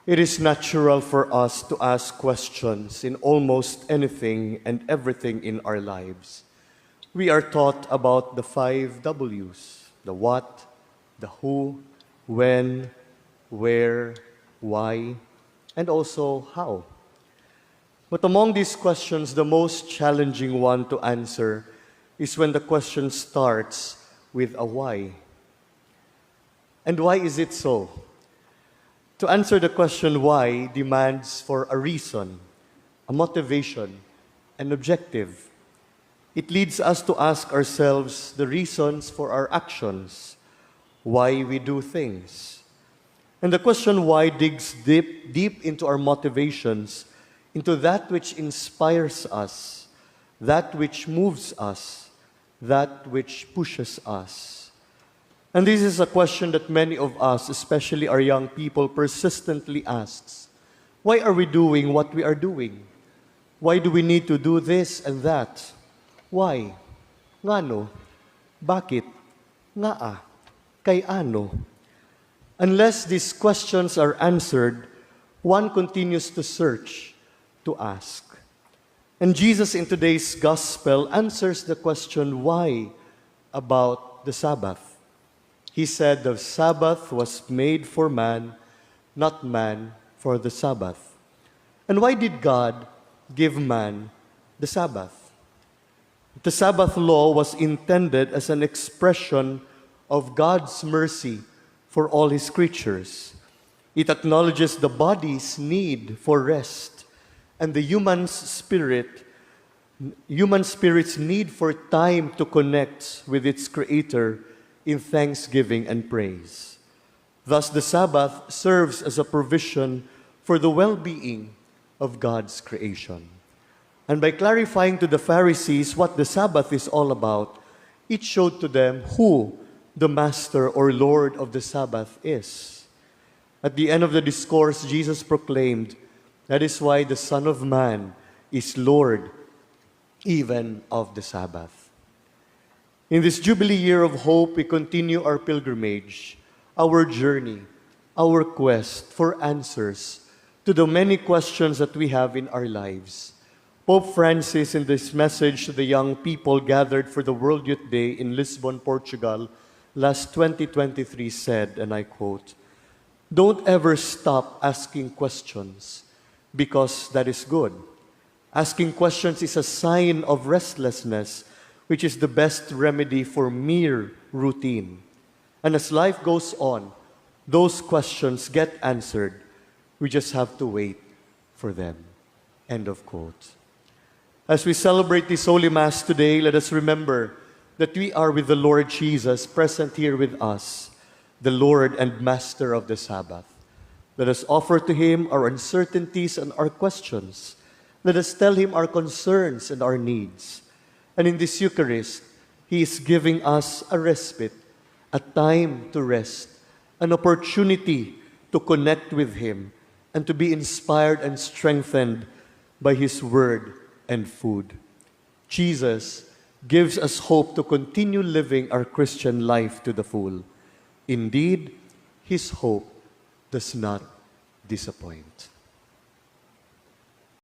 It is natural for us to ask questions in almost anything and everything in our lives. We are taught about the 5 W's: the what, the who, when, where, why, and also how. But among these questions, the most challenging one to answer is when the question starts with a why. And why is it so? To answer the question why demands for a reason, a motivation, an objective. It leads us to ask ourselves the reasons for our actions, why we do things. And the question why digs deep into our motivations, into that which inspires us, that which moves us, that which pushes us. And this is a question that many of us, especially our young people, persistently asks. Why are we doing what we are doing? Why do we need to do this and that? Why? Ngano? Bakit? Ngaa? Kay ano? Unless these questions are answered, one continues to search, to ask. And Jesus in today's gospel answers the question why about the Sabbath. He said the Sabbath was made for man, not man for the Sabbath. And why did God give man the Sabbath? The Sabbath law was intended as an expression of God's mercy for all His creatures. It acknowledges the body's need for rest and the human spirit's need for time to connect with its Creator in thanksgiving and praise. Thus, the Sabbath serves as a provision for the well-being of God's creation. And by clarifying to the Pharisees what the Sabbath is all about, it showed to them who the Master or Lord of the Sabbath is. At the end of the discourse, Jesus proclaimed, "That is why the Son of Man is Lord even of the Sabbath." In this Jubilee year of hope, we continue our pilgrimage, our journey, our quest for answers to the many questions that we have in our lives. Pope Francis, in this message to the young people gathered for the World Youth Day in Lisbon, Portugal, last 2023 said, and I quote, "Don't ever stop asking questions because that is good. Asking questions is a sign of restlessness, which is the best remedy for mere routine. And as life goes on, those questions get answered. We just have to wait for them." End of quote. As we celebrate this Holy Mass today, let us remember that we are with the Lord Jesus present here with us, the Lord and Master of the Sabbath. Let us offer to Him our uncertainties and our questions. Let us tell Him our concerns and our needs. And in this Eucharist, He is giving us a respite, a time to rest, an opportunity to connect with Him and to be inspired and strengthened by His Word and food. Jesus gives us hope to continue living our Christian life to the full. Indeed, His hope does not disappoint.